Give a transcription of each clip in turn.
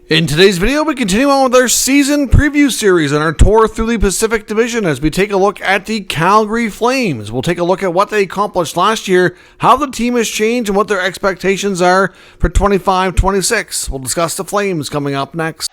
In today's video, we continue on with our season preview series and our tour through the Pacific Division as we take a look at the Calgary Flames. We'll take a look at what they accomplished last year, how the team has changed, and what their expectations are for 25-26. We'll discuss the Flames coming up next.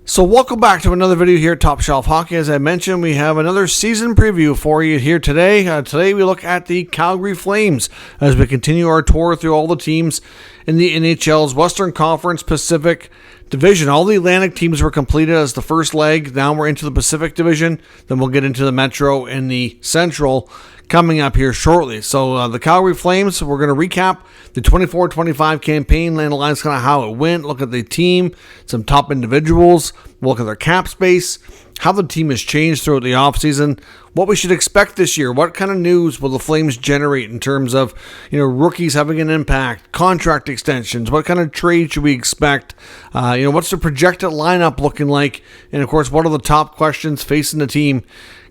So welcome back to another video here at Top Shelf Hockey. As I mentioned, we have another season preview for you here today. Today we look at the Calgary Flames as we continue our tour through all the teams in the NHL's Western Conference Pacific Division. All the Atlantic teams were completed as the first leg. Now we're into the Pacific Division. Then we'll get into the Metro and the Central coming up here shortly. So the Calgary Flames, we're going to recap the 24-25 campaign, analyze kind of how it went, look at the team, some top individuals, look at their cap space, how the team has changed throughout the offseason, what we should expect this year, what kind of news will the Flames generate in terms of, rookies having an impact, contract extensions, what kind of trade should we expect, what's the projected lineup looking like, and of course, what are the top questions facing the team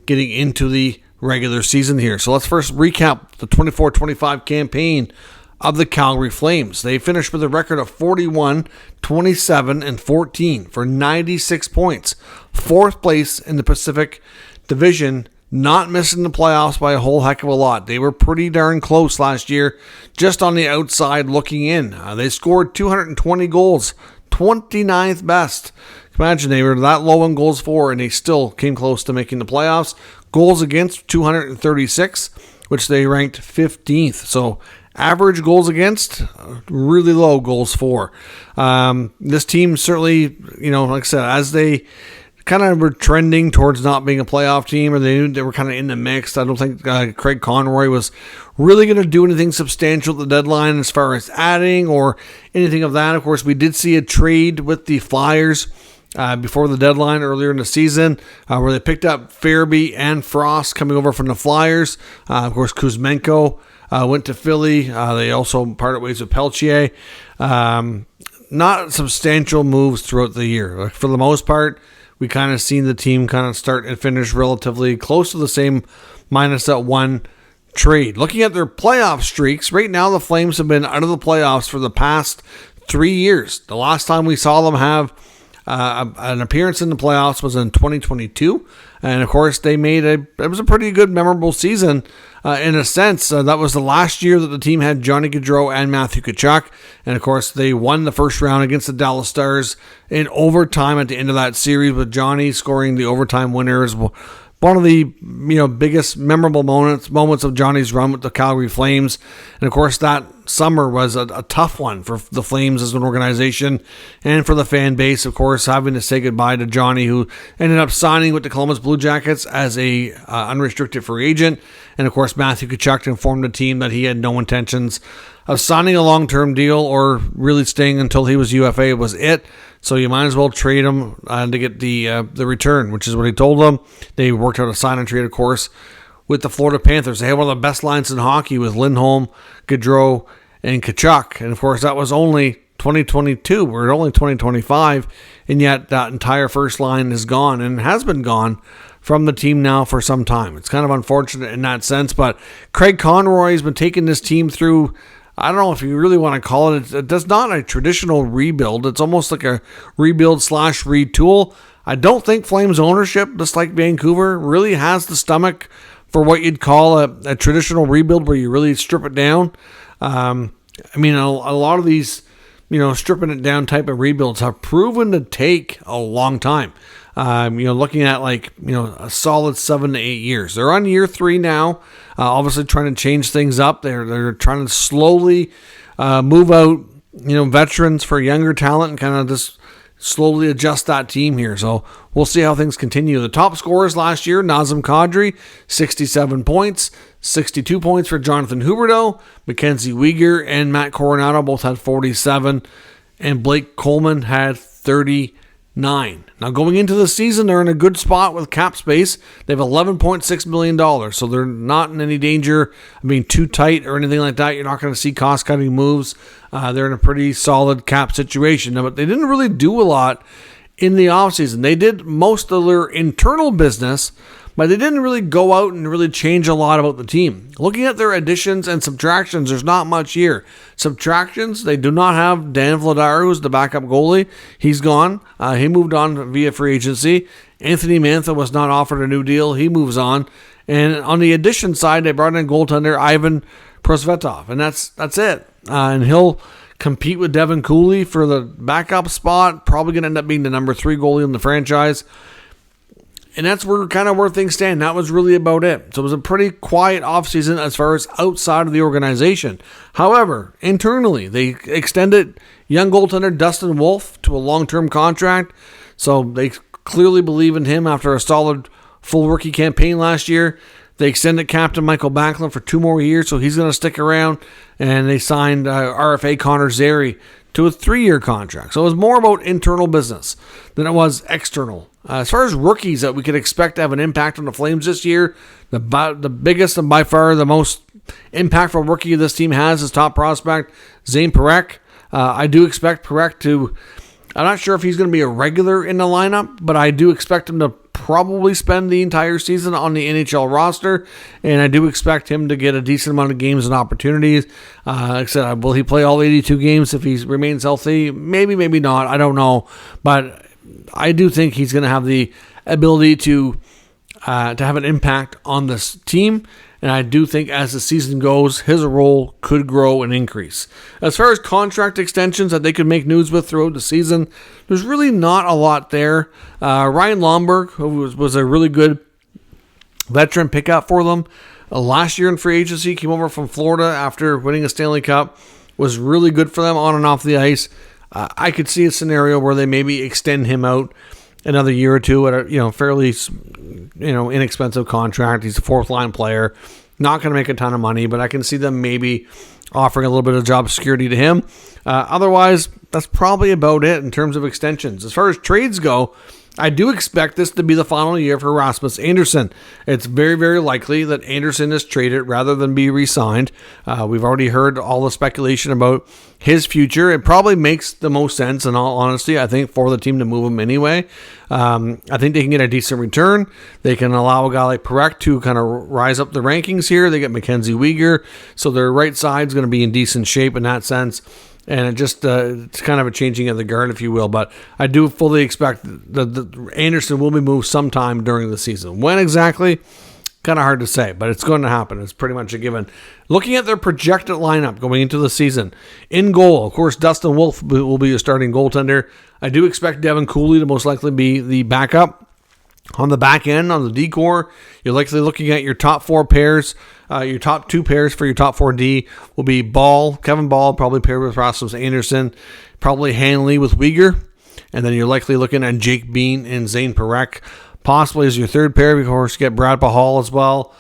getting into the regular season here. So let's first recap the 24-25 campaign of the Calgary Flames. They finished with a record of 41, 27, and 14 for 96 points. Fourth place in the Pacific Division, not missing the playoffs by a whole heck of a lot. They were pretty darn close last year, just on the outside looking in. They scored 220 goals, 29th best. Imagine they were that low in goals for, and they still came close to making the playoffs. Goals against, 236, which they ranked 15th. So average goals against, really low goals for. This team certainly, like I said, as they kind of were trending towards not being a playoff team, or they knew they were kind of in the mix. I don't think Craig Conroy was really going to do anything substantial at the deadline as far as adding or anything of that. Of course, we did see a trade with the Flyers before the deadline earlier in the season, where they picked up Farabee and Frost coming over from the Flyers. Of course, Kuzmenko went to Philly. They also parted ways with Peltier. Not substantial moves throughout the year. For the most part, we kind of seen the team kind of start and finish relatively close to the same, minus that one trade. Looking at their playoff streaks, right now the Flames have been out of the playoffs for the past 3 years. The last time we saw them have an appearance in the playoffs was in 2022, and of course they made it was a pretty good, memorable season in a sense. That was the last year that the team had Johnny Gaudreau and Matthew Tkachuk, and of course they won the first round against the Dallas Stars in overtime at the end of that series, with Johnny scoring the overtime winners. One of the biggest memorable moments of Johnny's run with the Calgary Flames. And of course that summer was a tough one for the Flames as an organization and for the fan base, of course, having to say goodbye to Johnny, who ended up signing with the Columbus Blue Jackets as a unrestricted free agent. And of course Matthew Tkachuk informed the team that he had no intentions of signing a long-term deal or really staying until he was UFA was it. So you might as well trade him to get the return, which is what he told them. They worked out a sign and trade, of course, with the Florida Panthers. They had one of the best lines in hockey with Lindholm, Gaudreau, and Tkachuk. And of course, that was only 2022. We're only 2025, and yet that entire first line is gone and has been gone from the team now for some time. It's kind of unfortunate in that sense, but Craig Conroy has been taking this team through, I don't know if you really want to call it, it's not a traditional rebuild. It's almost like a rebuild/retool. I don't think Flames ownership, just like Vancouver, really has the stomach for what you'd call a traditional rebuild where you really strip it down. A lot of these, stripping it down type of rebuilds have proven to take a long time. Looking at a solid 7 to 8 years. They're on year 3 now, obviously trying to change things up. They're trying to slowly move out, veterans for younger talent and kind of just slowly adjust that team here. So we'll see how things continue. The top scorers last year, Nazem Kadri, 67 points, 62 points for Jonathan Huberdeau, Mackenzie Weegar and Matt Coronado both had 47, and Blake Coleman had 39. Now going into the season, they're in a good spot with cap space. They have $11.6 million, so they're not in any danger of being too tight or anything like that. You're not going to see cost-cutting moves. They're in a pretty solid cap situation. Now, but they didn't really do a lot in the offseason. They did most of their internal business but they didn't really go out and really change a lot about the team. Looking at their additions and subtractions, there's not much here. Subtractions, they do not have Dan Vladar, who's the backup goalie. He's gone. He moved on via free agency. Anthony Mantha was not offered a new deal. He moves on. And on the addition side, they brought in goaltender Ivan Prosvetov, and that's it. And he'll compete with Devin Cooley for the backup spot. Probably going to end up being the number 3 goalie in the franchise. And that's where things stand. That was really about it. So it was a pretty quiet offseason as far as outside of the organization. However, internally, they extended young goaltender Dustin Wolf to a long-term contract. So they clearly believe in him after a solid full rookie campaign last year. They extended captain Michael Backlund for 2 more years, so he's going to stick around. And they signed RFA Connor Zary to a 3-year contract. So it was more about internal business than it was external. As far as rookies that we could expect to have an impact on the Flames this year, the biggest and by far the most impactful rookie this team has is top prospect Zane Parekh. I do expect Parekh to, I'm not sure if he's going to be a regular in the lineup, but I do expect him to probably spend the entire season on the NHL roster, and I do expect him to get a decent amount of games and opportunities. Like I said, will he play all 82 games if he remains healthy? Maybe, maybe not. I don't know, but I do think he's going to have the ability to have an impact on this team, and I do think as the season goes, his role could grow and increase. As far as contract extensions that they could make news with throughout the season, there's really not a lot there. Ryan Lomberg, who was a really good veteran pickup for them last year in free agency, came over from Florida after winning a Stanley Cup, was really good for them on and off the ice. I could see a scenario where they maybe extend him out another year or two at a fairly inexpensive contract. He's a 4th-line player, not going to make a ton of money, but I can see them maybe offering a little bit of job security to him. Otherwise, that's probably about it in terms of extensions. As far as trades go, I do expect this to be the final year for Rasmus Andersson. It's very, very likely that Andersson is traded rather than be re-signed. We've already heard all the speculation about his future. It probably makes the most sense, in all honesty, I think, for the team to move him anyway. I think they can get a decent return. They can allow a guy like Parekh to kind of rise up the rankings here. They get Mackenzie Weegar, so their right side's going to be in decent shape in that sense. And it just it's kind of a changing of the guard, if you will. But I do fully expect that Andersson will be moved sometime during the season. When exactly? Kind of hard to say, but it's going to happen. It's pretty much a given. Looking at their projected lineup going into the season, in goal, of course, Dustin Wolf will be a starting goaltender. I do expect Devin Cooley to most likely be the backup. On the back end, on the D-core, you're likely looking at your top 4 pairs. Your top 2 pairs for your top 4D will be Kevin Ball, probably paired with Rasmus Andersson, probably Hanley with Weegar, and then you're likely looking at Jake Bean and Zane Parekh, possibly as your 3rd pair. Of course, you get Brad Pahal as well.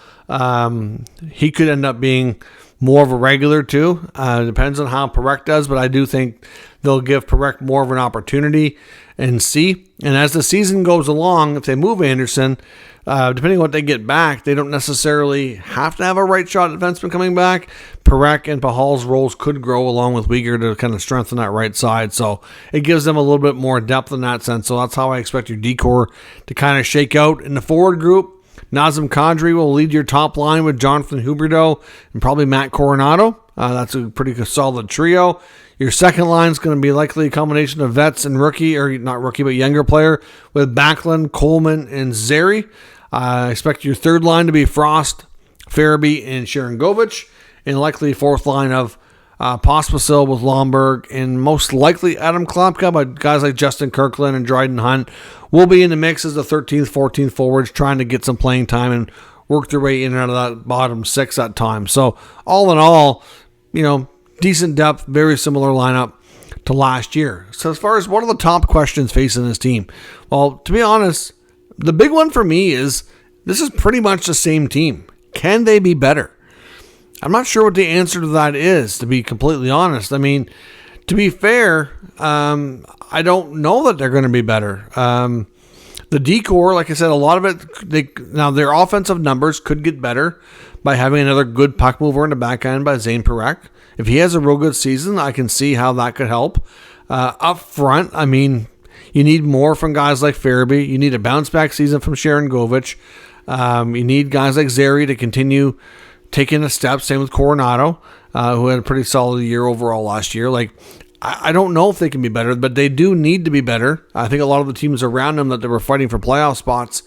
He could end up being more of a regular too. Depends on how Parekh does, but I do think they'll give Parekh more of an opportunity and see. And as the season goes along, if they move Andersson, depending on what they get back, they don't necessarily have to have a right shot defenseman coming back. Parekh and Pahal's roles could grow along with Weegar to kind of strengthen that right side. So it gives them a little bit more depth in that sense. So that's how I expect your D-core to kind of shake out. In the forward group, Nazem Kadri will lead your top line with Jonathan Huberdeau and probably Matt Coronado. That's a pretty solid trio. Your second line is going to be likely a combination of vets and rookie, or not rookie, but younger player, with Backlund, Coleman, and Zary. I expect your 3rd line to be Frost, Farabee, and Sharon Govich, and likely 4th line of Pospisil with Lomberg, and most likely Adam Klopka, but guys like Justin Kirkland and Dryden Hunt will be in the mix as the 13th, 14th forwards, trying to get some playing time and work their way in and out of that bottom 6 at times. So all in all, decent depth, very similar lineup to last year. So as far as what are the top questions facing this team? Well, to be honest, the big one for me is this is pretty much the same team. Can they be better? I'm not sure what the answer to that is, to be completely honest. I mean, to be fair, I don't know that they're going to be better. The D-core, like I said, a lot of it, now their offensive numbers could get better by having another good puck mover in the back end by Zane Parekh. If he has a real good season, I can see how that could help. Up front, I mean, you need more from guys like Farabee. You need a bounce-back season from Sharon Govich. You need guys like Zary to continue taking a step. Same with Coronado, who had a pretty solid year overall last year. Like, I don't know if they can be better, but they do need to be better. I think a lot of the teams around them that they were fighting for playoff spots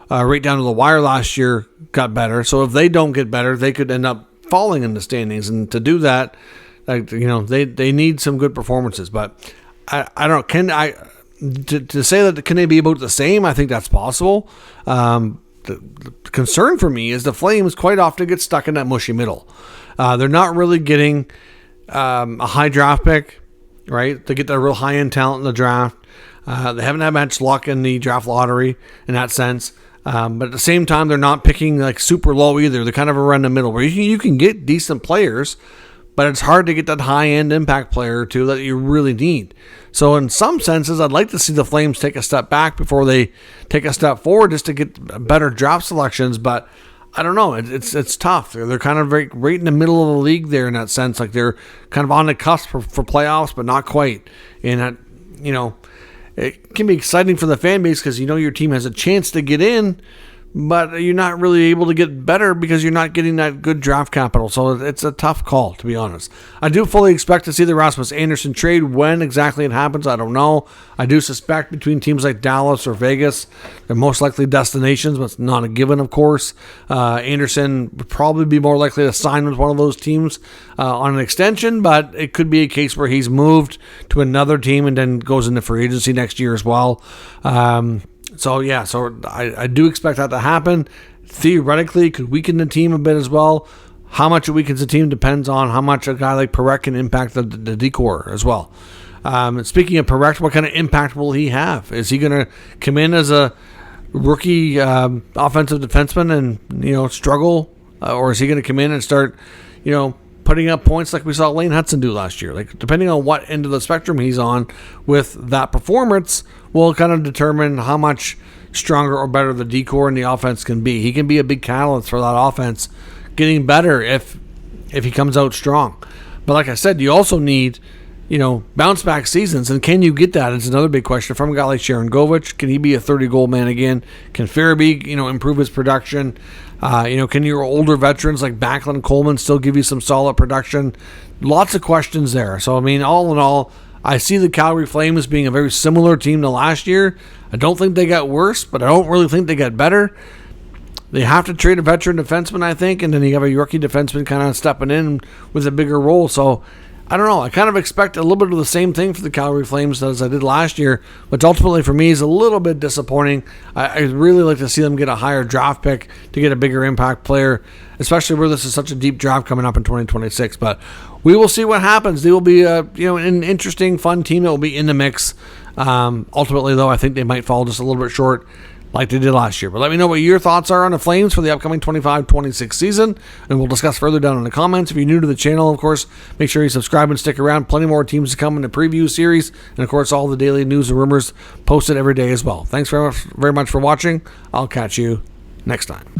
right down to the wire last year got better. So if they don't get better, they could end up falling in the standings. And to do that, they need some good performances. But I don't. To say that can they be about the same? I think that's possible. The concern for me is the Flames quite often get stuck in that mushy middle. They're not really getting a high draft pick. Right, they get that real high-end talent in the draft. They haven't had much luck in the draft lottery in that sense. But at the same time, they're not picking like super low either. They're kind of around the middle where you can get decent players, but it's hard to get that high-end impact player or two that you really need. So in some senses, I'd like to see the Flames take a step back before they take a step forward just to get better draft selections. But I don't know. It's tough. They're kind of right in the middle of the league there in that sense. Like they're kind of on the cusp for playoffs, but not quite. And that, it can be exciting for the fan base because your team has a chance to get in, but you're not really able to get better because you're not getting that good draft capital. So it's a tough call, to be honest. I do fully expect to see the Rasmus Andersson trade. When exactly it happens, I don't know. I do suspect between teams like Dallas or Vegas, they're most likely destinations, but it's not a given, of course. Andersson would probably be more likely to sign with one of those teams on an extension, but it could be a case where he's moved to another team and then goes into free agency next year as well. So I do expect that to happen. Theoretically, it could weaken the team a bit as well. How much it weakens the team depends on how much a guy like Parekh can impact the decor as well. And speaking of Parekh, what kind of impact will he have? Is he going to come in as a rookie offensive defenseman and struggle, or is he going to come in and start putting up points like we saw Lane Hudson do last year? Like, depending on what end of the spectrum he's on with that performance will kind of determine how much stronger or better the decor and the offense can be. He can be a big catalyst for that offense getting better if he comes out strong. But like I said, you also need bounce back seasons, and can you get that? It's another big question from a guy like Sharon Govich. Can he be a 30-goal man again? Can Farabee improve his production? Can your older veterans like Backlund, Coleman still give you some solid production? Lots of questions there. So, all in all, I see the Calgary Flames being a very similar team to last year. I don't think they got worse, but I don't really think they got better. They have to trade a veteran defenseman, I think, and then you have a rookie defenseman kind of stepping in with a bigger role. So, I don't know. I kind of expect a little bit of the same thing for the Calgary Flames as I did last year, which ultimately for me is a little bit disappointing. I'd really like to see them get a higher draft pick to get a bigger impact player, especially where this is such a deep draft coming up in 2026. But we will see what happens. They will be an interesting, fun team that will be in the mix. Ultimately, though, I think they might fall just a little bit short like they did last year. But let me know what your thoughts are on the Flames for the upcoming 25-26 season, and we'll discuss further down in the comments. If you're new to the channel, of course, make sure you subscribe and stick around. Plenty more teams to come in the preview series, and of course, all the daily news and rumors posted every day as well. Thanks very much for watching. I'll catch you next time.